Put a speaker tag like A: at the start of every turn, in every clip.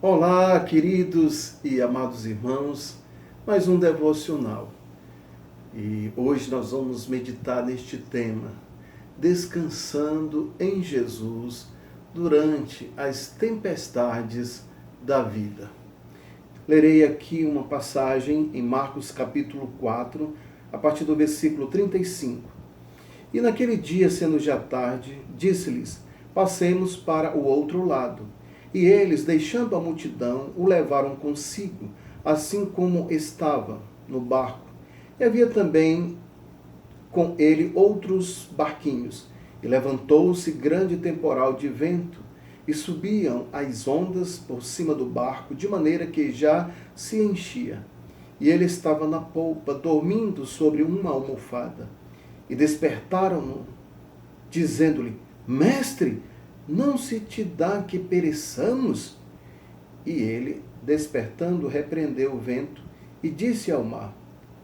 A: Olá, queridos e amados irmãos, mais um devocional. E hoje nós vamos meditar neste tema, descansando em Jesus durante as tempestades da vida. Lerei aqui uma passagem em Marcos capítulo 4, a partir do versículo 35. E naquele dia, sendo já tarde, disse-lhes: passemos para o outro lado. E eles, deixando a multidão, o levaram consigo, assim como estava no barco. E havia também com ele outros barquinhos. E levantou-se grande temporal de vento, e subiam as ondas por cima do barco, de maneira que já se enchia. E ele estava na polpa, dormindo sobre uma almofada. E despertaram-no, dizendo-lhe: Mestre, não se te dá que pereçamos? E ele, despertando, repreendeu o vento e disse ao mar: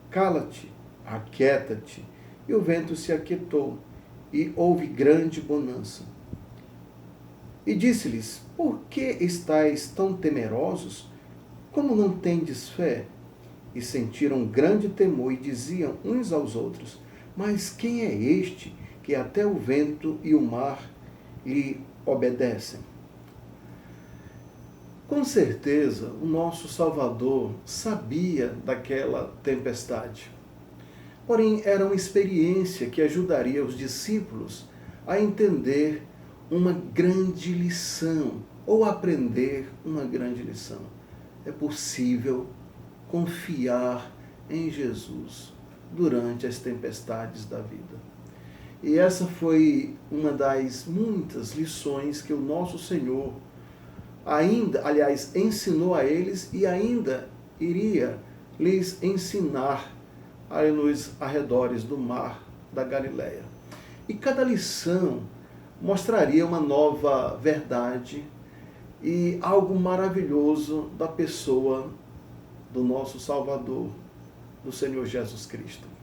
A: Cala-te, aquieta-te. E o vento se aquietou, e houve grande bonança. E disse-lhes: Por que estáis tão temerosos? Como não tendes fé? E sentiram grande temor e diziam uns aos outros: Mas quem é este que até o vento e o mar lhe obedecem? Com certeza, o nosso Salvador sabia daquela tempestade. Porém, era uma experiência que ajudaria os discípulos a entender uma grande lição, ou aprender uma grande lição. É possível confiar em Jesus durante as tempestades da vida. E essa foi uma das muitas lições que o nosso Senhor ensinou a eles e ainda iria lhes ensinar ali nos arredores do mar da Galileia. E cada lição mostraria uma nova verdade e algo maravilhoso da pessoa do nosso Salvador, do Senhor Jesus Cristo.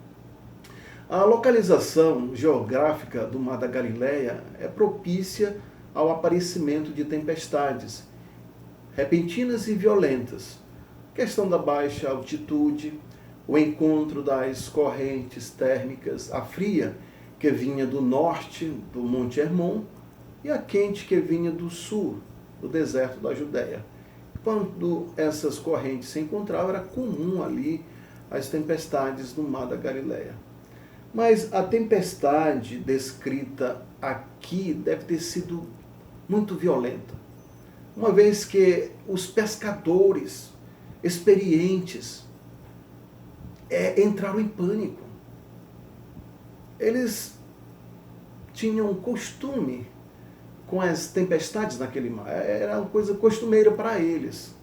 A: A localização geográfica do Mar da Galileia é propícia ao aparecimento de tempestades repentinas e violentas. Questão da baixa altitude, o encontro das correntes térmicas, a fria que vinha do norte do Monte Hermon e a quente que vinha do sul, do deserto da Judéia. Quando essas correntes se encontravam, era comum ali as tempestades no Mar da Galileia. Mas a tempestade descrita aqui deve ter sido muito violenta, uma vez que os pescadores experientes entraram em pânico. Eles tinham costume com as tempestades naquele mar, era uma coisa costumeira para eles.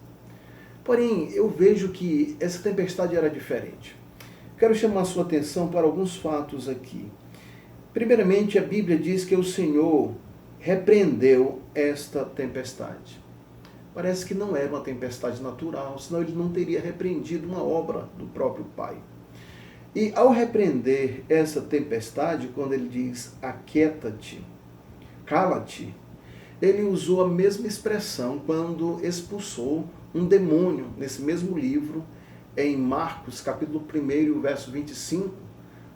A: Porém, eu vejo que essa tempestade era diferente. Quero chamar a sua atenção para alguns fatos aqui. Primeiramente, a Bíblia diz que o Senhor repreendeu esta tempestade. Parece que não era uma tempestade natural, senão ele não teria repreendido uma obra do próprio Pai. E ao repreender essa tempestade, quando ele diz aquieta-te, cala-te, ele usou a mesma expressão quando expulsou um demônio, nesse mesmo livro, em Marcos, capítulo 1, verso 25,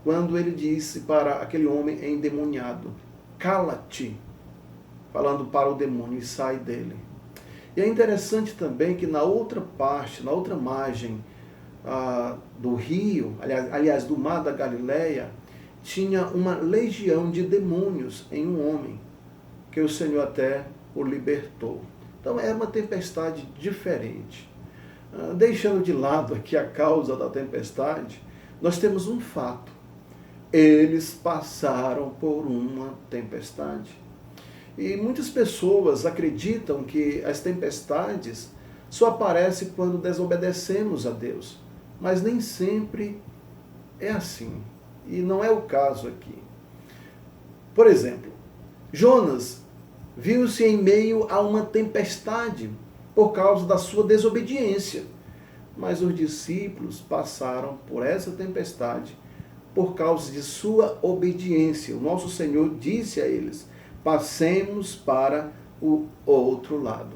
A: quando ele disse para aquele homem endemoniado: cala-te, falando para o demônio, e sai dele. E é interessante também que na outra parte, na outra margem do rio, aliás, do mar da Galileia, tinha uma legião de demônios em um homem, que o Senhor até o libertou. Então era uma tempestade diferente. Deixando de lado aqui a causa da tempestade, nós temos um fato: eles passaram por uma tempestade. E muitas pessoas acreditam que as tempestades só aparecem quando desobedecemos a Deus. Mas nem sempre é assim. E não é o caso aqui. Por exemplo, Jonas viu-se em meio a uma tempestade por causa da sua desobediência. Mas os discípulos passaram por essa tempestade por causa de sua obediência. O nosso Senhor disse a eles: passemos para o outro lado.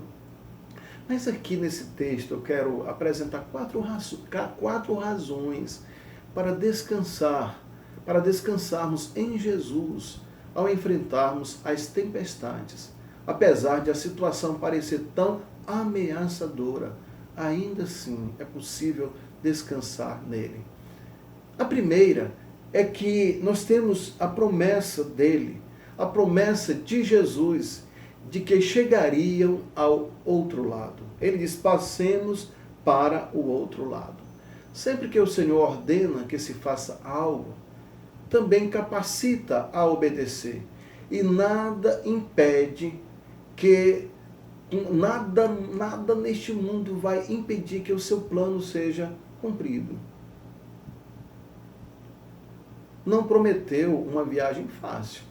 A: Mas aqui nesse texto eu quero apresentar quatro razões para descansar, para descansarmos em Jesus ao enfrentarmos as tempestades. Apesar de a situação parecer tão ameaçadora, ainda assim é possível descansar nele. A primeira é que nós temos a promessa dele, a promessa de Jesus, de que chegariam ao outro lado. Ele diz, passemos para o outro lado. Sempre que o Senhor ordena que se faça algo, também capacita a obedecer. E nada impede que, nada neste mundo vai impedir que o seu plano seja cumprido. Não prometeu uma viagem fácil,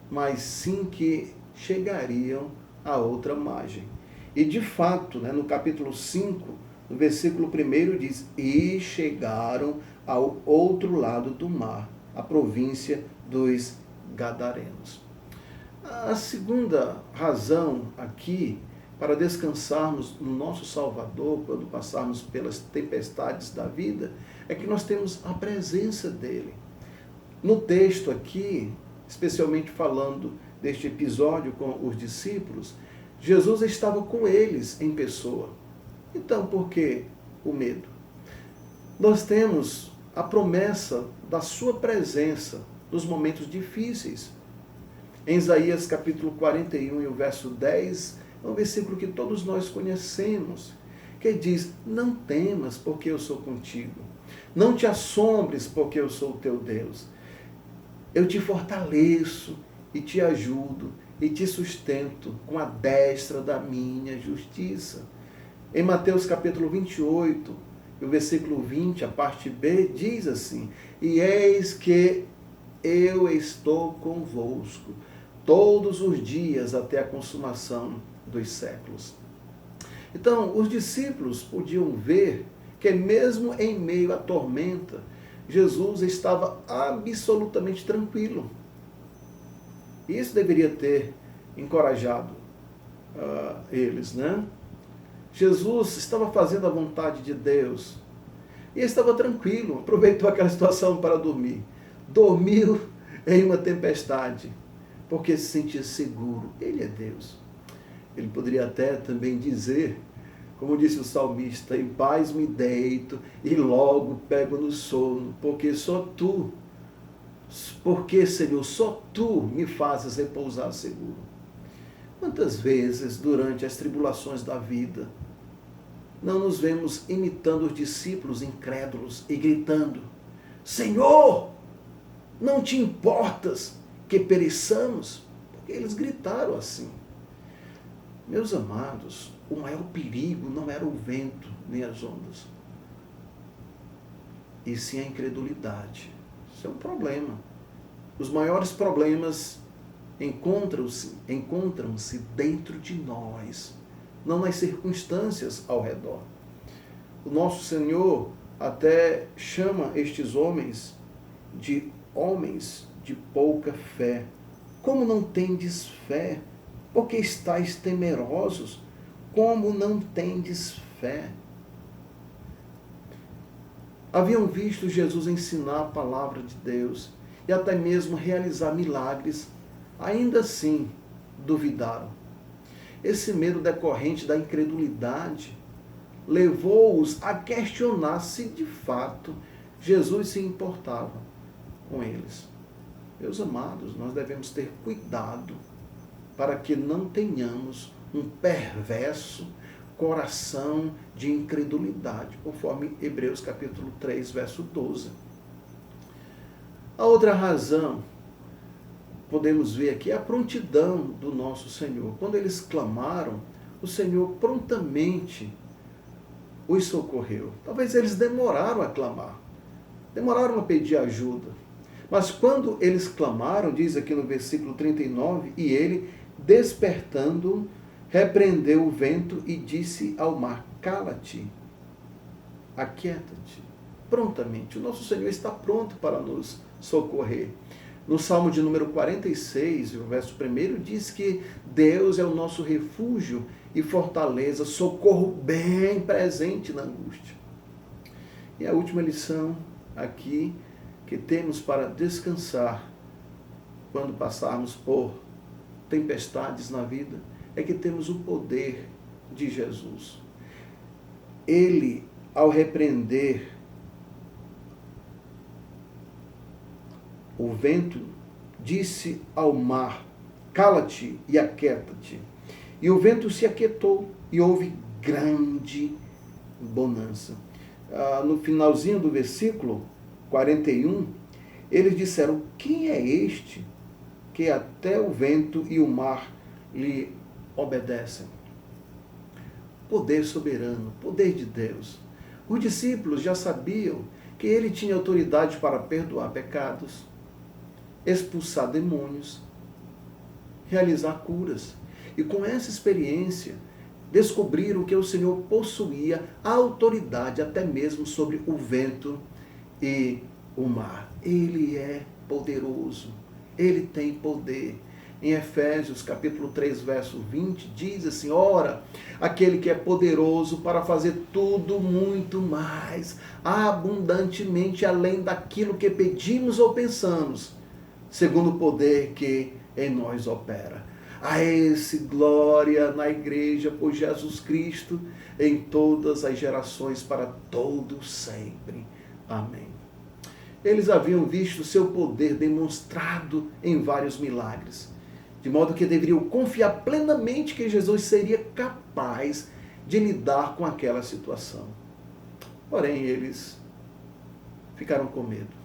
A: mas sim que chegariam à outra margem. E de fato, no capítulo 5, no versículo 1 diz, e chegaram ao outro lado do mar, a província dos Gadarenos. A segunda razão aqui para descansarmos no nosso Salvador, quando passarmos pelas tempestades da vida, é que nós temos a presença dele. No texto aqui, especialmente falando deste episódio com os discípulos, Jesus estava com eles em pessoa. Então, por que o medo? Nós temos a promessa da sua presença nos momentos difíceis. Em Isaías capítulo 41 e o verso 10, é um versículo que todos nós conhecemos, que diz, não temas porque eu sou contigo, não te assombres porque eu sou o teu Deus. Eu te fortaleço e te ajudo e te sustento com a destra da minha justiça. Em Mateus capítulo 28, o versículo 20, a parte B, diz assim, e eis que eu estou convosco todos os dias até a consumação dos séculos. Então, os discípulos podiam ver que mesmo em meio à tormenta, Jesus estava absolutamente tranquilo. Isso deveria ter encorajado eles, Jesus estava fazendo a vontade de Deus e estava tranquilo, aproveitou aquela situação para dormir. Dormiu em uma tempestade, porque se sentia seguro. Ele é Deus. Ele poderia até também dizer, como disse o salmista, em paz me deito e logo pego no sono, porque só tu, Senhor, só tu me fazes repousar seguro. Quantas vezes, durante as tribulações da vida, não nos vemos imitando os discípulos incrédulos e gritando, Senhor, não te importas que pereçamos? Porque eles gritaram assim. Meus amados, o maior perigo não era o vento nem as ondas, e sim a incredulidade. Isso é um problema. Os maiores problemas encontram-se dentro de nós, não nas circunstâncias ao redor. O nosso Senhor até chama estes homens de pouca fé. Como não tendes fé? Porque estáis temerosos? Como não tendes fé? Haviam visto Jesus ensinar a palavra de Deus e até mesmo realizar milagres, ainda assim duvidaram. Esse medo decorrente da incredulidade levou-os a questionar se de fato Jesus se importava com eles. Meus amados, nós devemos ter cuidado para que não tenhamos um perverso coração de incredulidade, conforme Hebreus capítulo 3, verso 12. A outra razão, podemos ver aqui, é a prontidão do nosso Senhor. Quando eles clamaram, o Senhor prontamente os socorreu. Talvez eles demoraram a clamar, demoraram a pedir ajuda. Mas quando eles clamaram, diz aqui no versículo 39, e ele, despertando, repreendeu o vento e disse ao mar, cala-te, aquieta-te. Prontamente, o nosso Senhor está pronto para nos socorrer. No Salmo de número 46, o verso 1, diz que Deus é o nosso refúgio e fortaleza, socorro bem presente na angústia. E a última lição aqui que temos para descansar quando passarmos por tempestades na vida é que temos o poder de Jesus. Ele, ao repreender o vento, disse ao mar: cala-te e aquieta-te. E o vento se aquietou e houve grande bonança. No finalzinho do versículo 41, eles disseram: quem é este que até o vento e o mar lhe obedecem? Poder soberano, poder de Deus. Os discípulos já sabiam que ele tinha autoridade para perdoar pecados, expulsar demônios, realizar curas. E com essa experiência, descobriram que o Senhor possuía autoridade até mesmo sobre o vento e o mar. Ele é poderoso, ele tem poder. Em Efésios capítulo 3, verso 20, diz assim: ora, aquele que é poderoso para fazer tudo muito mais, abundantemente além daquilo que pedimos ou pensamos, segundo o poder que em nós opera. A esse glória na igreja por Jesus Cristo em todas as gerações, para todo sempre. Amém. Eles haviam visto seu poder demonstrado em vários milagres, de modo que deveriam confiar plenamente que Jesus seria capaz de lidar com aquela situação. Porém, eles ficaram com medo.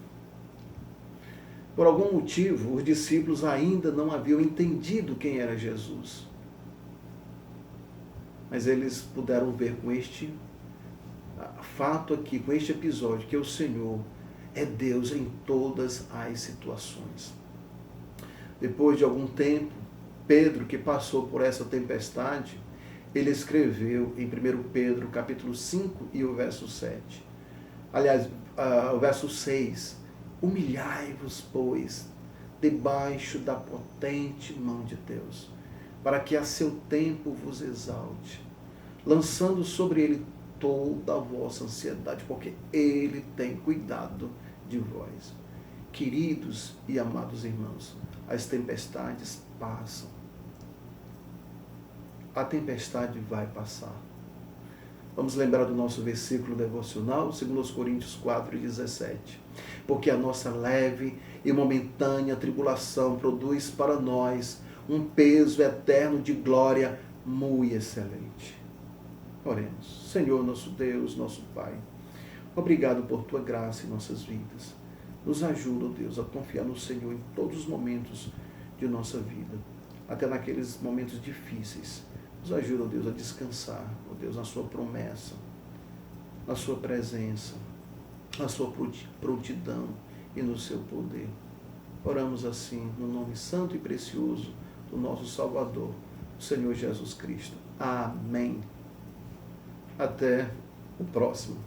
A: Por algum motivo, os discípulos ainda não haviam entendido quem era Jesus. Mas eles puderam ver com este fato aqui, com este episódio, que o Senhor é Deus em todas as situações. Depois de algum tempo, Pedro, que passou por essa tempestade, ele escreveu em 1 Pedro, capítulo 5 e o verso 7. Aliás, o verso 6. Humilhai-vos, pois, debaixo da potente mão de Deus, para que a seu tempo vos exalte, lançando sobre ele toda a vossa ansiedade, porque ele tem cuidado de vós. Queridos e amados irmãos, as tempestades passam. A tempestade vai passar. Vamos lembrar do nosso versículo devocional, 2 Coríntios 4:17. Porque a nossa leve e momentânea tribulação produz para nós um peso eterno de glória muito excelente. Oremos. Senhor, nosso Deus, nosso Pai, obrigado por Tua graça em nossas vidas. Nos ajuda, ó Deus, a confiar no Senhor em todos os momentos de nossa vida, até naqueles momentos difíceis. Nos ajuda, ó Deus, a descansar, ó Deus, na Sua promessa, na Sua presença, na Sua prontidão e no Seu poder. Oramos assim, no nome santo e precioso do nosso Salvador, o Senhor Jesus Cristo. Amém. Até o próximo.